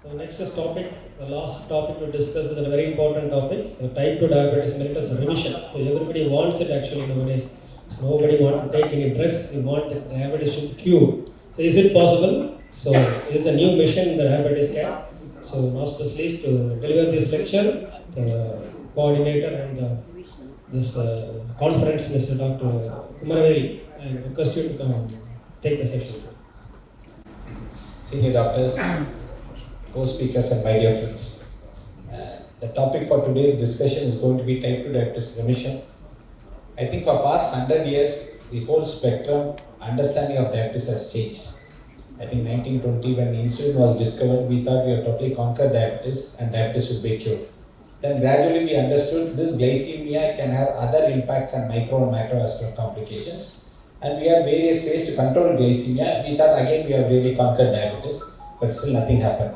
So next is topic, the last topic to discuss is a very important topic, the type 2 diabetes mellitus remission. So everybody wants it actually nowadays. So nobody wants to take any drugs, we want the diabetes should cure. So is it possible? So it is a new mission in the diabetes care. So now specialist to deliver this lecture, the coordinator and this conference, Mr. Dr. Kumaravel, I request you to come and take the session, sir. Senior doctors, co-speakers and my dear friends. The topic for today's discussion is going to be type 2 diabetes remission. I think for past 100 years, the whole spectrum understanding of diabetes has changed. I think 1920 when insulin was discovered, we thought we had totally conquered diabetes and diabetes would be cured. Then gradually we understood this glycemia can have other impacts on micro and macrovascular complications. And we have various ways to control glycemia. We thought again we have really conquered diabetes, but still nothing happened.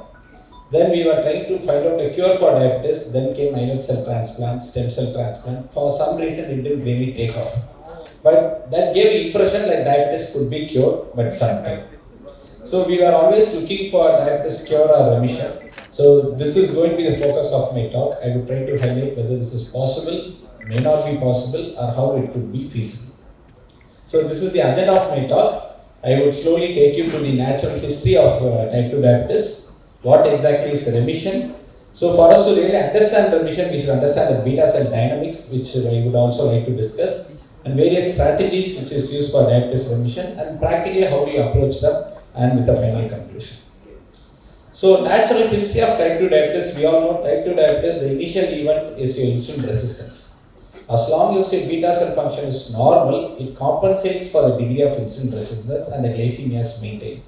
Then we were trying to find out a cure for diabetes. Then came islet cell transplant, stem cell transplant. For some reason it didn't really take off. But that gave impression that diabetes could be cured, but sometime. So we were always looking for diabetes cure or remission. So this is going to be the focus of my talk. I will try to highlight whether this is possible, may not be possible, or how it could be feasible. So this is the agenda of my talk. I would slowly take you to the natural history of type 2 diabetes. What exactly is remission? So for us to really understand remission, we should understand the beta cell dynamics, which I would also like to discuss, and various strategies which is used for diabetes remission, and practically how do you approach them, and with the final conclusion. So natural history of type 2 diabetes, we all know type 2 diabetes, the initial event is your insulin resistance. As long as your beta cell function is normal, it compensates for the degree of insulin resistance and the glycemia is maintained.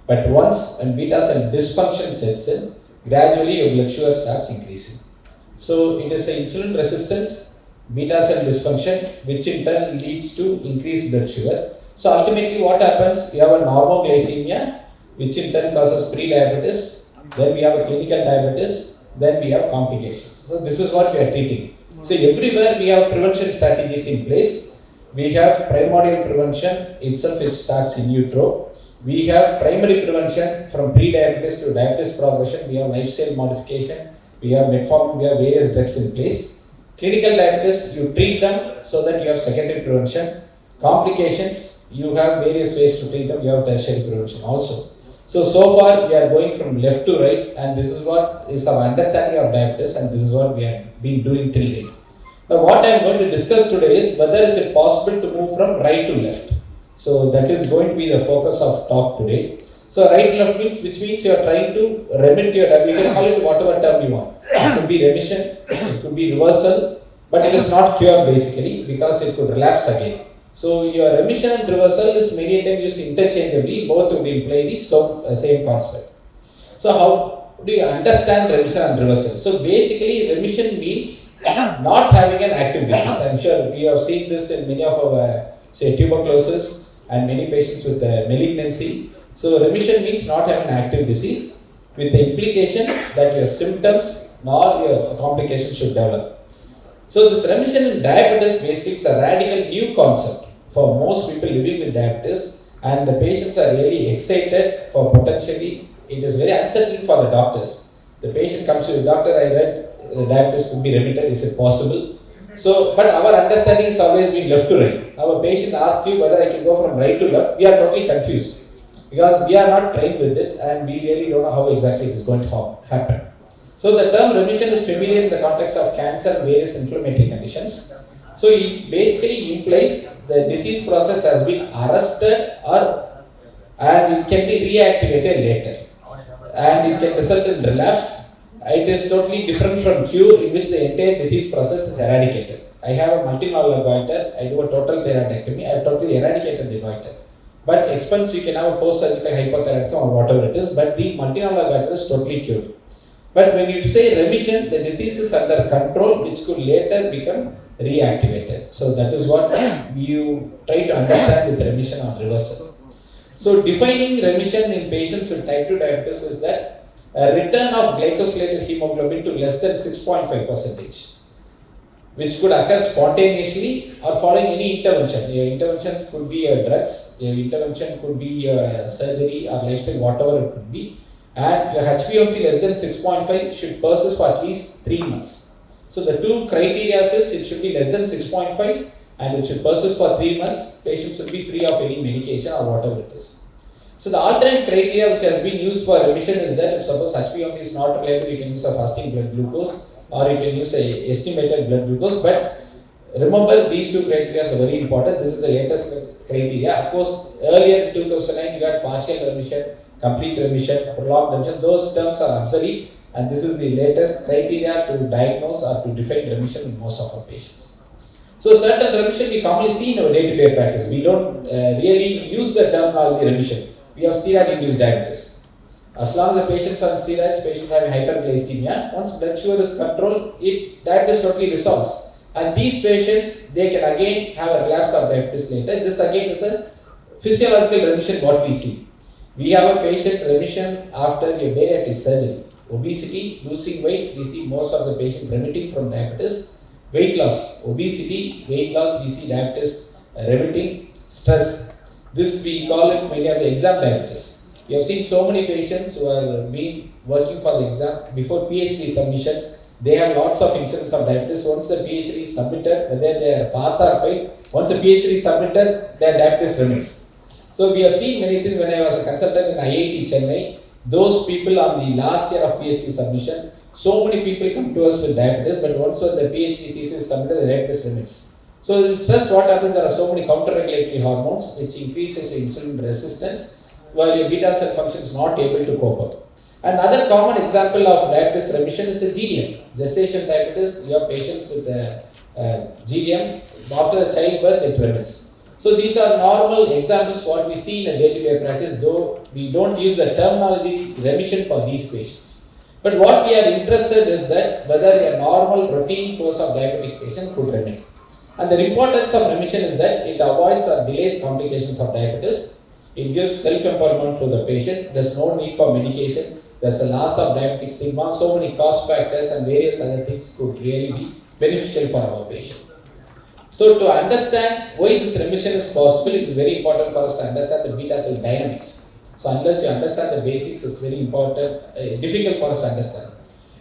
But once when beta cell dysfunction sets in, gradually your blood sugar starts increasing. So it is the insulin resistance, beta cell dysfunction, which in turn leads to increased blood sugar. So ultimately what happens, you have a normoglycemia, which in turn causes pre-diabetes, then we have a clinical diabetes, then we have complications. So this is what we are treating. So everywhere we have prevention strategies in place. We have primordial prevention itself, which starts in utero. We have primary prevention from pre-diabetes to diabetes progression. We have lifestyle modification. We have metformin. We have various drugs in place. Clinical diabetes, you treat them so that you have secondary prevention. Complications, you have various ways to treat them. You have tertiary prevention also. So far we are going from left to right, and this is what is our understanding of diabetes, and this is what we have been doing till date. Now what I am going to discuss today is whether is it possible to move from right to left. So that is going to be the focus of talk today. So right to left means, which means you are trying to remit your diabetes. You can call it whatever term you want. It could be remission, it could be reversal, but it is not cure basically because it could relapse again. So your remission and reversal is many times used interchangeably, both would imply the same concept. So how do you understand remission and reversal? So basically remission means not having an active disease. I'm sure we have seen this in many of our say tuberculosis and many patients with malignancy. So remission means not having an active disease with the implication that your symptoms nor your complications should develop. So this remission in diabetes basically is a radical new concept for most people living with diabetes, and the patients are really excited for potentially, it is very unsettling for the doctors. The patient comes to the doctor, I read diabetes could be remitted, is it possible? So, but our understanding has always been left to right. Our patient asks you whether I can go from right to left, we are totally confused because we are not trained with it and we really don't know how exactly it is going to happen. So the term remission is familiar in the context of cancer and various inflammatory conditions. So it basically implies the disease process has been arrested and it can be reactivated later, and it can result in relapse. It is totally different from cure, in which the entire disease process is eradicated. I have a multinodular goiter, I do a total thyroidectomy, I have totally eradicated the goiter. But expense, you can have a post-surgical hypothyroidism or whatever it is, but the multinodular goiter is totally cured. But when you say remission, the disease is under control, which could later become reactivated. So that is what you try to understand with remission or reversal. So defining remission in patients with type 2 diabetes is that a return of glycosylated hemoglobin to less than 6.5%, which could occur spontaneously or following any intervention. Your intervention could be drugs, your intervention could be surgery or lifestyle, whatever it could be. and your HbA1c less than 6.5 should persist for at least 3 months. So the two criteria says it should be less than 6.5 and it should persist for 3 months. Patient should be free of any medication or whatever it is. So the alternate criteria which has been used for remission is that if suppose HbA1c is not reliable, you can use a fasting blood glucose or you can use a estimated blood glucose. But remember, these two criteria are very important. This is the latest criteria. Of course, earlier in 2009 you got partial remission, complete remission, prolonged remission. Those terms are obsolete, and this is the latest criteria to diagnose or to define remission in most of our patients. So certain remission we commonly see in our day-to-day practice. We don't really use the terminology remission. We have steroid-induced diabetes. As long as the patients are on steroids, patients having hyperglycemia, once blood sugar is controlled, diabetes totally resolves. And these patients, they can again have a relapse of diabetes later. This again is a physiological remission what we see. We have a patient remission after a bariatric surgery. Obesity, losing weight, we see most of the patients remitting from diabetes. Weight loss, obesity, weight loss, we see diabetes remitting. Stress, this we call it many of the exam diabetes. We have seen so many patients who are been working for the exam before PhD submission. They have lots of incidents of diabetes. Once the PhD is submitted, whether they are pass or fail, once the PhD is submitted, their diabetes remits. So we have seen many things. When I was a consultant in IIT Chennai, those people on the last year of PhD submission, so many people come to us with diabetes, but once when the PhD thesis is submitted, the diabetes remits. So in stress, what happens? There are so many counter-regulatory hormones which increases insulin resistance, while your beta cell function is not able to cope up. Another common example of diabetes remission is the GDM, gestation diabetes. You have patients with GDM, after the childbirth it remits. So these are normal examples what we see in a day-to-day practice, though we don't use the terminology remission for these patients. But what we are interested is that whether a normal routine course of diabetic patient could remit. And the importance of remission is that it avoids or delays complications of diabetes. It gives self-empowerment for the patient. There's no need for medication. There's a loss of diabetic stigma. So many cost factors and various other things could really be beneficial for our patient. So to understand why this remission is possible, it is very important for us to understand the beta cell dynamics. So unless you understand the basics, it's very important, difficult for us to understand.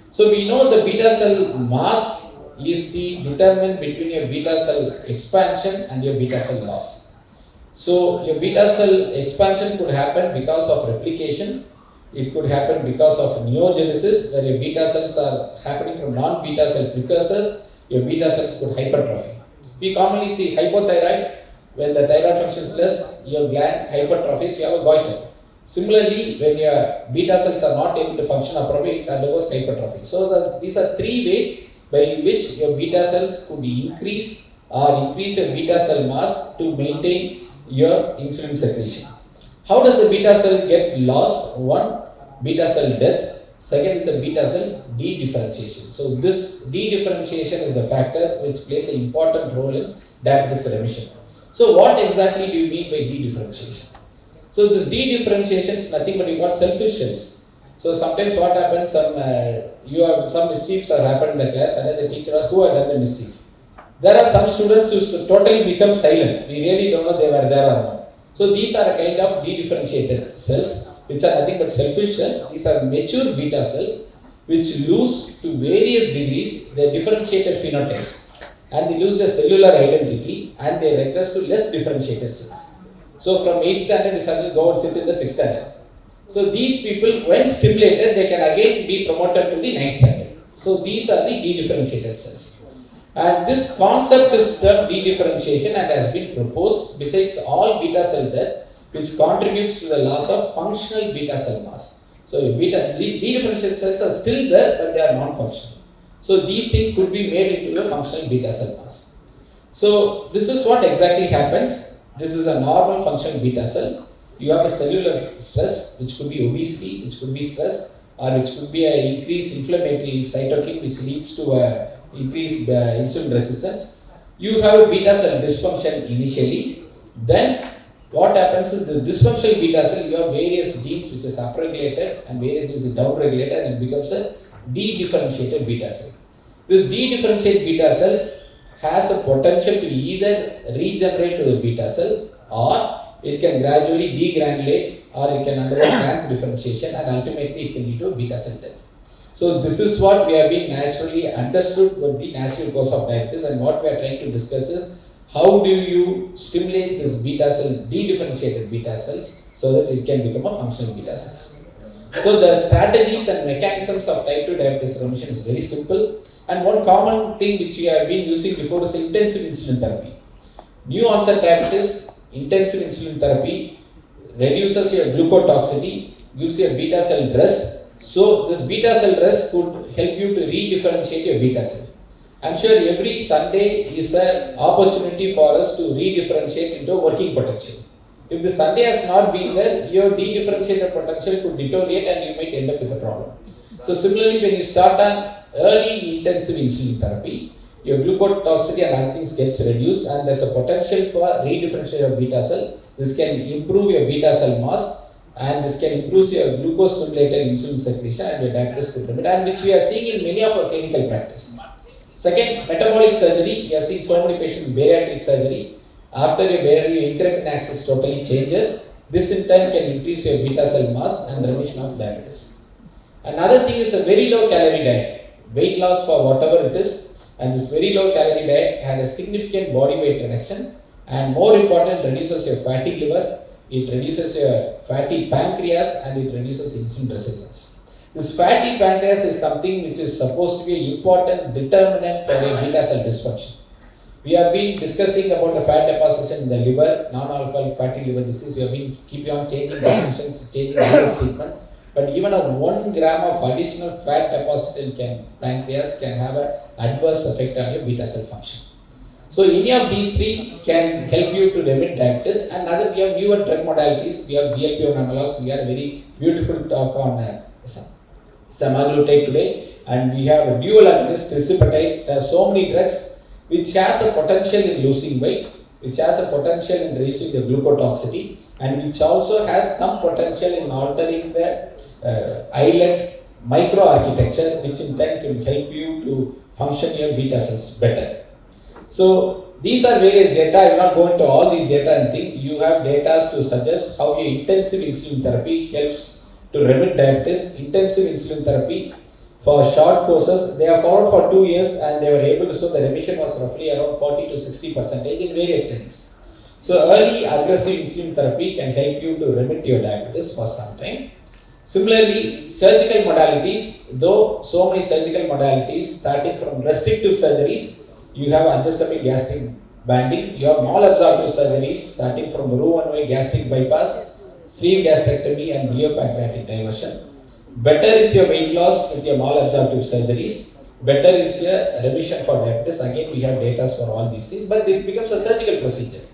So we know the beta cell mass is the determinant between your beta cell expansion and your beta cell loss. So your beta cell expansion could happen because of replication. It could happen because of neogenesis, where your beta cells are happening from non-beta cell precursors. Your beta cells could hypertrophy. We commonly see hypothyroid. When the thyroid function is less, your gland hypertrophies, you have a goiter. Similarly, when your beta cells are not able to function appropriately, it undergoes hypertrophy. So these are three ways by which your beta cells could increase or increase your beta cell mass to maintain your insulin secretion. How does the beta cell get lost? One, beta cell death. Second is the beta cell de-differentiation. So this de-differentiation is a factor which plays an important role in diabetes remission. So what exactly do you mean by de-differentiation? So this de-differentiation is nothing but you got selfish cells. So sometimes what happens, some mischiefs are happened in the class and then the teacher asks who had done the mischief. There are some students who totally become silent. We really don't know they were there or not. So these are a kind of de-differentiated cells which are nothing but selfish cells. These are mature beta cell which lose to various degrees their differentiated phenotypes, and they lose their cellular identity and they regress to less differentiated cells. So from 8th standard we suddenly go and sit in the 6th standard. So these people, when stimulated, they can again be promoted to the 9th standard. So these are the de-differentiated cells. And this concept is termed de-differentiation and has been proposed besides all beta cell death, which contributes to the loss of functional beta cell mass. So de-differentiated cells are still there, but they are non-functional. So these things could be made into a functional beta cell mass. So this is what exactly happens. This is a normal functional beta cell. You have a cellular stress, which could be obesity, which could be stress, or which could be an increased inflammatory cytokine, which leads to a increased insulin resistance. You have a beta cell dysfunction initially. Then what happens is the dysfunctional beta cell, you have various genes which is upregulated and various genes is downregulated, and it becomes a de-differentiated beta cell. This de-differentiated beta cells has a potential to either regenerate to the beta cell, or it can gradually degranulate or it can undergo trans differentiation, and ultimately it can lead to beta cell death. So this is what we have been naturally understood what the natural cause of diabetes, and what we are trying to discuss is how do you stimulate this beta cell, de-differentiated beta cells, so that it can become a functional beta cells. So the strategies and mechanisms of type 2 diabetes remission is very simple, and one common thing which we have been using before is intensive insulin therapy. New onset diabetes, intensive insulin therapy reduces your glucotoxicity, gives you a beta cell rest. So this beta cell rest could help you to re-differentiate your beta cell. I'm sure every Sunday is an opportunity for us to re-differentiate into working potential. If the Sunday has not been there, your de-differentiated potential could deteriorate and you might end up with a problem. So similarly, when you start on early intensive insulin therapy, your glucotoxicity and other things gets reduced, and there's a potential for re-differentiation of beta cell. This can improve your beta cell mass, and this can improve your glucose stimulated insulin secretion, and your diabetes could remit, and which we are seeing in many of our clinical practice. Second, metabolic surgery. We have seen so many patients with bariatric surgery. After your incretin axis totally changes, this in turn can increase your beta cell mass and remission of diabetes. Another thing is a very low calorie diet. Weight loss for whatever it is, and this very low calorie diet had a significant body weight reduction, and more important, reduces your fatty liver, it reduces your fatty pancreas, and it reduces insulin resistance. This fatty pancreas is something which is supposed to be an important determinant for a beta cell dysfunction. We have been discussing about the fat deposition in the liver, non-alcoholic fatty liver disease. We have been keep on changing definitions, changing liver treatment. But even a 1 gram of additional fat deposit in pancreas can have an adverse effect on your beta cell function. So any of these three can help you to remit diabetes. And other, we have newer drug modalities. We have GLP-1 analogs. We had a very beautiful talk on semaglutide today, and we have a dual agonist tirzepatide. There are so many drugs which has a potential in losing weight, which has a potential in reducing the glucotoxicity, and which also has some potential in altering the islet microarchitecture, which in turn can help you to function your beta cells better. So these are various data. I will not go into all these data and think. You have data to suggest how your intensive insulin therapy helps to remit diabetes. Intensive insulin therapy for short courses, they are followed for 2 years, and they were able to show the remission was roughly around 40 to 60% in various studies. So early aggressive insulin therapy can help you to remit your diabetes for some time. Similarly, surgical modalities, though so many surgical modalities, starting from restrictive surgeries, you have adjustable gastric banding, you have malabsorptive surgeries starting from Roux-en-Y gastric bypass, sleeve gastrectomy, and bleopancreatic diversion. Better is your weight loss with your malabsorptive surgeries. Better is your remission for diabetes. Again, we have data for all these things, but it becomes a surgical procedure.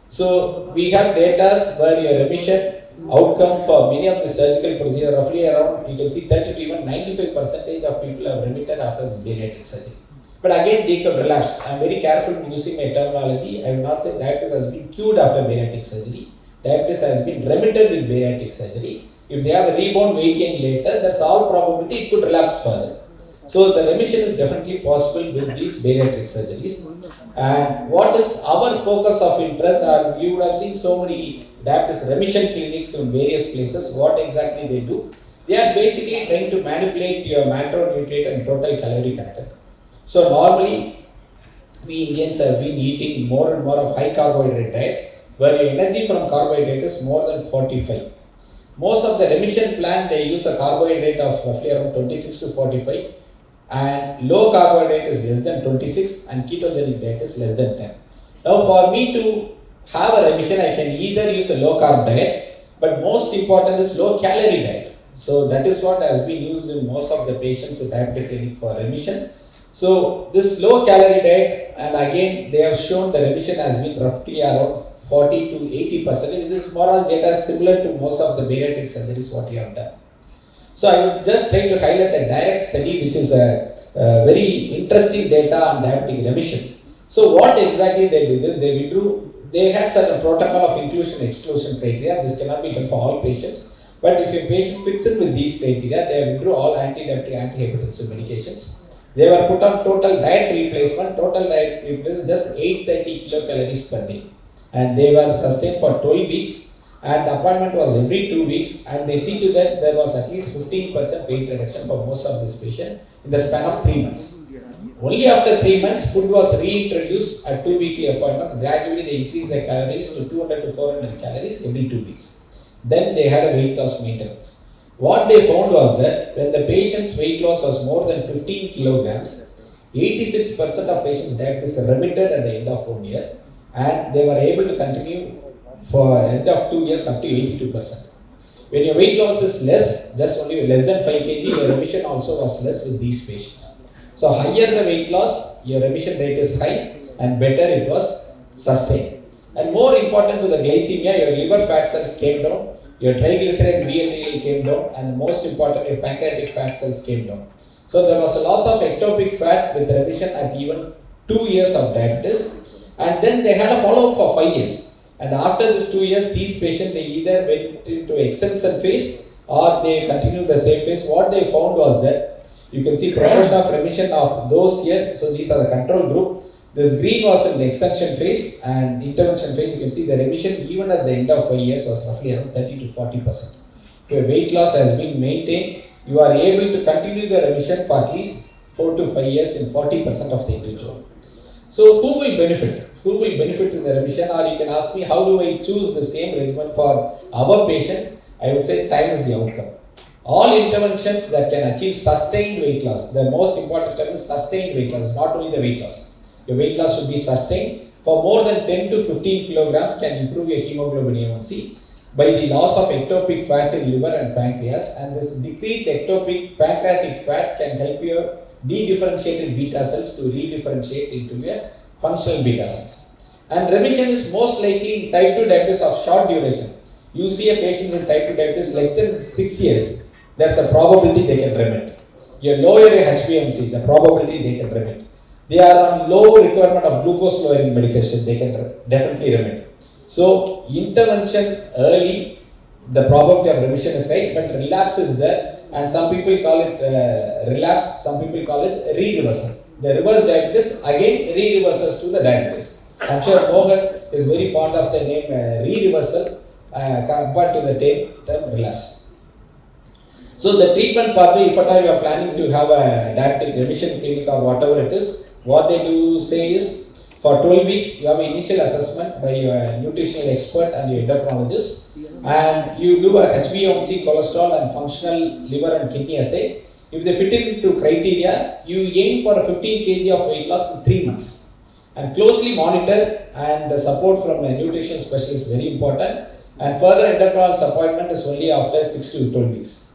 So we have data where your remission outcome for many of the surgical procedures, roughly around, you can see 30 to even 95% of people have remitted after this bariatric surgery. But again, they could relapse. I am very careful in using my terminology. I will not say diabetes has been cured after bariatric surgery. Diabetes has been remitted with bariatric surgery. If they have a rebound weight gain later, that's all probability it could relapse further. So the remission is definitely possible with these bariatric surgeries. And what is our focus of interest? And you would have seen so many diabetes remission clinics in various places. What exactly they do? They are basically trying to manipulate your macronutrient and total calorie content. So normally, we Indians have been eating more and more of high carbohydrate diet, where your energy from carbohydrate is more than 45. Most of the remission plan, they use a carbohydrate of roughly around 26 to 45, and low carbohydrate is less than 26, and ketogenic diet is less than 10. Now for me to have a remission, I can either use a low carb diet, but most important is low calorie diet. So that is what has been used in most of the patients with diabetic clinic for remission. So this low calorie diet, and again they have shown the remission has been roughly around 40 to 80%, which is more or less data similar to most of the bariatric surgeries what you have done. So I would just try to highlight the direct study, which is a very interesting data on diabetic remission. So what exactly they did is they had certain protocol of inclusion-exclusion criteria. This cannot be done for all patients, but if a patient fits in with these criteria, they withdrew all anti-diabetic, antihypertensive medications. They were put on total diet replacement. Total diet replacement just 830 kilocalories per day, and they were sustained for 12 weeks. and the appointment was every 2 weeks, and they see to that there was at least 15% weight reduction for most of this patient in the span of 3 months. Only after 3 months, food was reintroduced at 2 weekly appointments. Gradually, they increased their calories to 200 to 400 calories every 2 weeks. Then they had a weight loss maintenance. What they found was that when the patient's weight loss was more than 15 kilograms, 86% of patients' diabetes remitted at the end of 1 year, and they were able to continue for end of 2 years up to 82%. When your weight loss is less, just only less than 5 kg, your remission also was less with these patients. So higher the weight loss, your remission rate is high, and better it was sustained. And more important to the glycemia, your liver fat cells came down, your triglyceride VLDL came down, and most important, your pancreatic fat cells came down. So there was a loss of ectopic fat with remission at even 2 years of diabetes, and then they had a follow-up for 5 years. And after this 2 years, these patients, they either went into extension phase or they continued the same phase. What they found was that you can see proportion of remission of those here. So these are the control group. This green was in the extension phase, and intervention phase. You can see the remission even at the end of 5 years was roughly around 30 to 40%. If your weight loss has been maintained, you are able to continue the remission for at least 4 to 5 years in 40% of the individual. So who will benefit? Who will benefit in the remission? Or you can ask me, how do I choose the same regimen for our patient? I would say time is the outcome. All interventions that can achieve sustained weight loss, the most important term is sustained weight loss, not only the weight loss. Your weight loss should be sustained for more than 10 to 15 kilograms can improve your hemoglobin A1C by the loss of ectopic fat in liver and pancreas, and this decreased ectopic pancreatic fat can help your dedifferentiated beta cells to redifferentiate into your functional beta cells. And remission is most likely in type 2 diabetes of short duration. You see a patient with type 2 diabetes less than 6 years, there's a probability they can remit. You lower your HbA1c, the probability they can remit. They are on low requirement of glucose lowering medication, they can definitely remit. So intervention early, the probability of remission is high, but relapse is there, and some people call it relapse, some people call it re-reversal. The reverse diabetes again re-reverses to the diabetes. I'm sure Mohan is very fond of the name re-reversal compared to the term relapse. So the treatment pathway, if at all you are planning to have a diabetic remission clinic or whatever it is, what they do say is for 12 weeks you have an initial assessment by your nutritional expert and your endocrinologist, and you do a HbA1c, cholesterol and functional liver and kidney assay. If they fit into criteria, you aim for a 15 kg of weight loss in 3 months, and closely monitor, and the support from a nutrition specialist is very important, and further endocrinologist appointment is only after 6 to 12 weeks.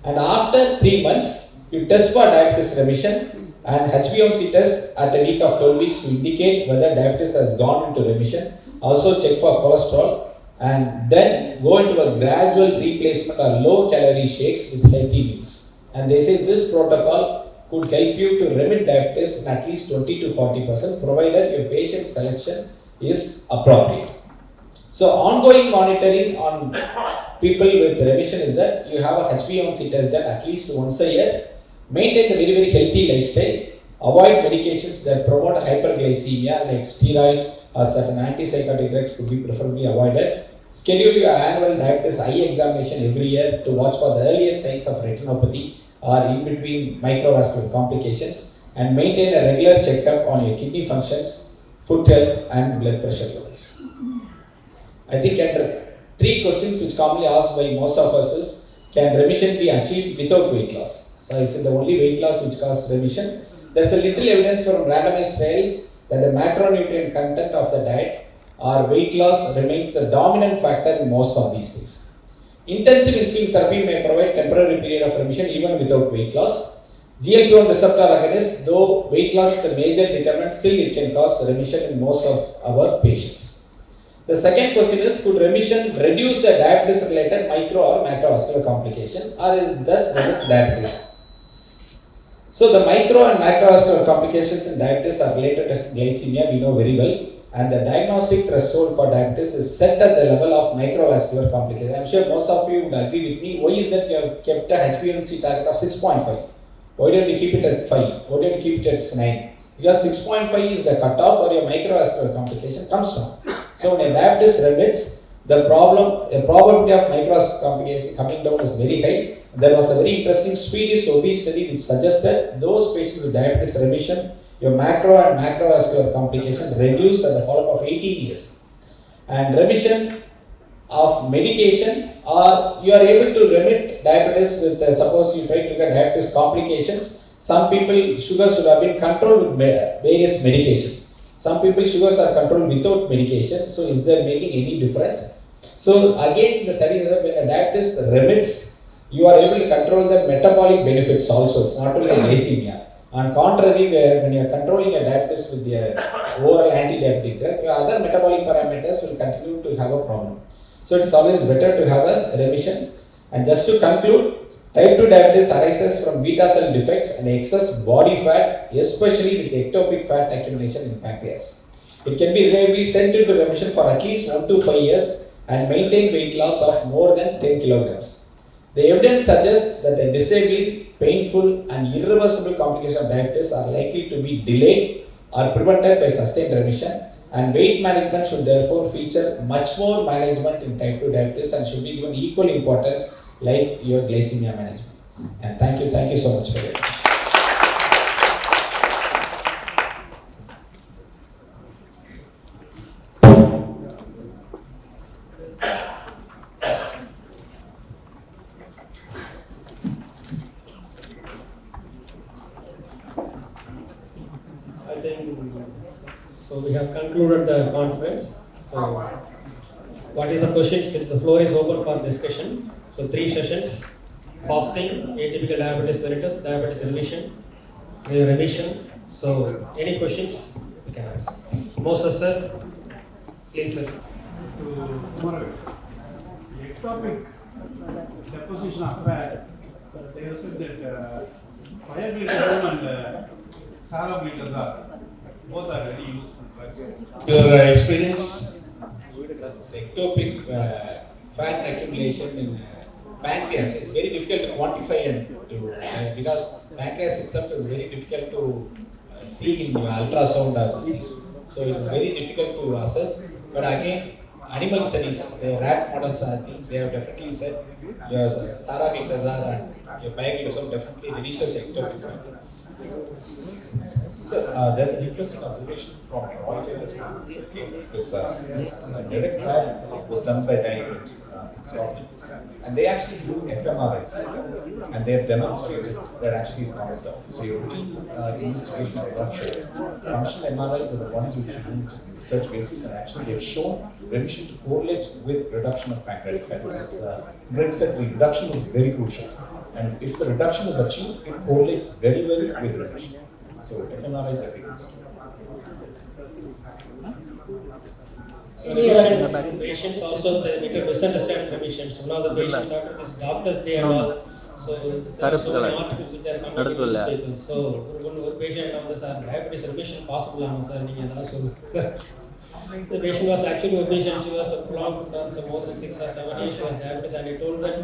And after 3 months, you test for diabetes remission, and HbA1c test at a week of 12 weeks to indicate whether diabetes has gone into remission. Also check for cholesterol, and then go into a gradual replacement or low calorie shakes with healthy meals. And they say this protocol could help you to remit diabetes in at least 20 to 40%, provided your patient selection is appropriate. So ongoing monitoring on people with remission is that you have a HbA1c test done at least once a year, maintain a very healthy lifestyle, avoid medications that promote hyperglycemia like steroids or certain antipsychotic drugs could be preferably avoided. Schedule your annual diabetes eye examination every year to watch for the earliest signs of retinopathy or in between microvascular complications, and maintain a regular checkup on your kidney functions, foot health and blood pressure levels. I think three questions which commonly asked by most of us is, can remission be achieved without weight loss? So I said the only weight loss which causes remission. There's a little evidence from randomized trials that the macronutrient content of the diet or weight loss remains the dominant factor in most of these things. Intensive insulin therapy may provide temporary period of remission even without weight loss. GLP-1 receptor agonist, though weight loss is a major determinant, still it can cause remission in most of our patients. The second question is, could remission reduce the diabetes related micro or macrovascular complication, or is thus limits diabetes? So the micro and macrovascular complications in diabetes are related to glycemia, we know very well, and the diagnostic threshold for diabetes is set at the level of microvascular complication. I am sure most of you would agree with me. Why is that we have kept a HbA1c target of 6.5? Why don't we keep it at 5? Why don't we keep it at 9? Because 6.5 is the cutoff, or your microvascular complication comes down. So when a diabetes remits, the probability of micro complication coming down is very high. There was a very interesting Swedish obese study which suggested those patients with diabetes remission, your macro and macrovascular complications reduced at the follow-up of 18 years. And remission of medication, or you are able to remit diabetes with, suppose you try to look at diabetes complications, some people sugars should have been controlled with various medication. Some people sugars are controlled without medication. So is there making any difference? So again the study says that when a diabetes remits, you are able to control the metabolic benefits also. It's not only glycemia. On contrary, when you are controlling a diabetes with the oral anti-diabetic drug, your other metabolic parameters will continue to have a problem. So it's always better to have a remission. And just to conclude, type 2 diabetes arises from beta cell defects and excess body fat, especially with ectopic fat accumulation in pancreas. It can be reliably sent into remission for at least 1 to 5 years and maintain weight loss of more than 10 kilograms. The evidence suggests that the disabling, painful and irreversible complications of diabetes are likely to be delayed or prevented by sustained remission, and weight management should therefore feature much more management in type 2 diabetes and should be given equal importance like your glycemia management. And thank you so much for your attention. I think so. We have concluded the conference. So, what is the question? Since the floor is open for discussion. So, 3 sessions: fasting, atypical diabetes mellitus, diabetes remission. So, any questions you can ask. Moses sir, please sir. Kumaravel, ectopic deposition of fat, they have said that 5-glutathione and sarabutazole both are very useful drugs. Your experience? Ectopic fat accumulation in pancreas is very difficult to quantify and because pancreas itself is very difficult to see in your ultrasound or this. So it is very difficult to assess. But again, animal studies, the rat models, I think they have definitely said your sarabutazole and your pioglitazone definitely reduces ectopic fat. So there's an interesting observation from Reuters as well, because this direct trial was done by their unit in Scotland, and they actually do fMRIs, and they have demonstrated that actually it comes down. So your routine investigations are not sure. Functional MRIs are the ones which you do, which is research basis, and actually they've shown remission to correlate with reduction of pancreatic fat. As Brent said, the reduction is very crucial, and if the reduction is achieved, it correlates very well with remission. So fMRIs are big. So remission, patients also they need to misunderstand remission. So now the patients after this doctor's day and all. So there are so many articles which are coming in newspapers. So one patient on the sir diabetes remission possible on sir ninga edha sir. So patient was actually obese and she was prolonged for some more than 6 or 7 years. She was diabetes and I told that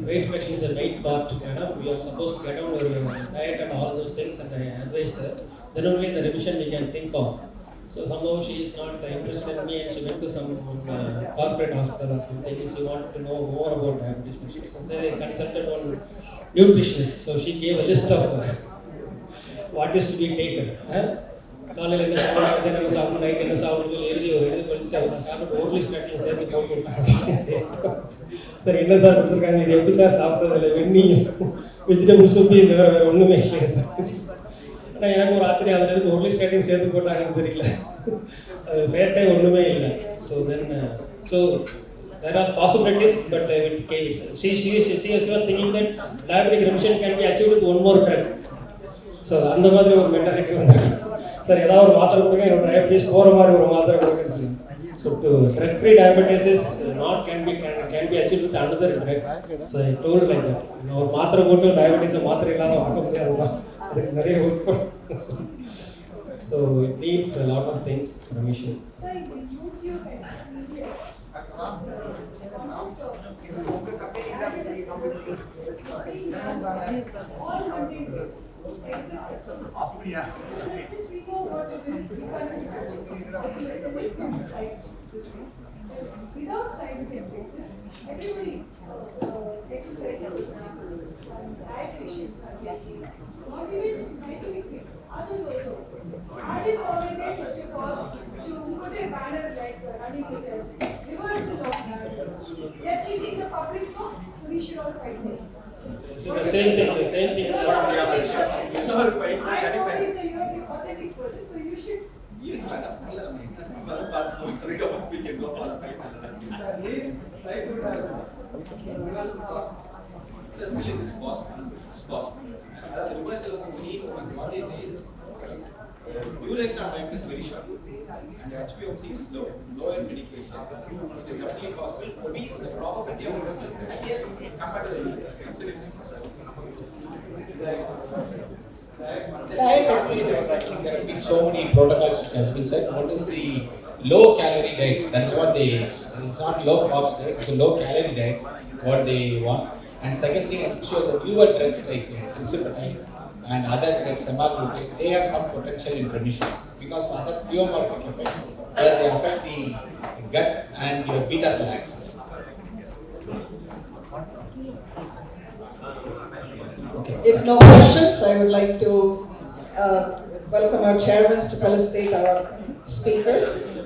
weight reduction is a main part. We are supposed to get on our diet and all those things, and I advised her. Then only the remission we can think of. So somehow she is not interested in me and she went to some corporate hospital or something and she wanted to know more about diabetes patients. And so I consulted on nutritionist. So she gave a list of what is to be taken. காலையில் என்ன சாப்பிடணும், மத்தியானம் என்ன சாப்பிடணும், night என்ன சாப்பிடணும் சொல்லி எழுதி படிச்சுட்டு அவங்க டேப்லெட் ஓர்லி ஸ்டார்டிங் சேர்த்து போட்டு விட்டாங்க. சார் என்ன சார் கொடுத்துருக்காங்க, இது எப்படி சார் சாப்பிட்டதில்லை, வெந்நியும் வெஜிடபிள் சூப்பையும் தவிர வேறு ஒன்றுமே இல்லையா சார். ஆனால் எனக்கு ஒரு ஆச்சரியம், அதில் எதுக்கு ஓர்லி ஸ்டார்டிங் சேர்த்து போட்டாங்கன்னு தெரியல, அது ஃபேட்டே ஒன்றுமே இல்லை. So then there are possibilities, but she was thinking that diabetic remission can be achieved with one more drug. So அந்த மாதிரி ஒரு மென்டாலிட்டி வந்துருக்கு. சார் ஏதாவது ஒரு மாத்திரை கொடுங்க, என்னோட டயபிட்டிஸ் போகிற மாதிரி ஒரு மாத்திரை கொடுங்க. So drug free diabetes is not can be achieve with another drug. So I told like that. ஒரு மாத்திரை போட்டு டயபிட்டிஸை மாத்திரை இல்லாத பார்க்க முடியாதுதான், அதுக்கு நிறைய ஒர்க் பண்ணும். So it needs a lot of things remission. Yeah. We know what it is. We can't without scientific basis, everybody exercises and dietitians are getting, not even scientifically, others also. Are they permitted, first of all, to put a banner like running it as reversal of diabetes? They are cheating the public, no? So we should all fight them. This is the same thing is what we are doing. I always say you are the authentic person, so you should. Still it is possible. It's possible. The reversal of the mean what they say is duration of time is very short and HbA1c is low, lower medication. It is definitely possible. Obese, the probability of reversal is higher compared to the mean. Consider it is possible. Diet exercise. I think there have been so many protocols which has been said. One is the low calorie diet. That is what they. It's not low carbs diet. It's a low calorie diet. What they want. And second thing, I'm sure the newer drugs like tirzepatide and other drugs, semaglutide, they have some potential in remission because of other pleomorphic effects where they affect the gut and your beta cell axis. If no questions, I would like to welcome our chairmen to felicitate our speakers.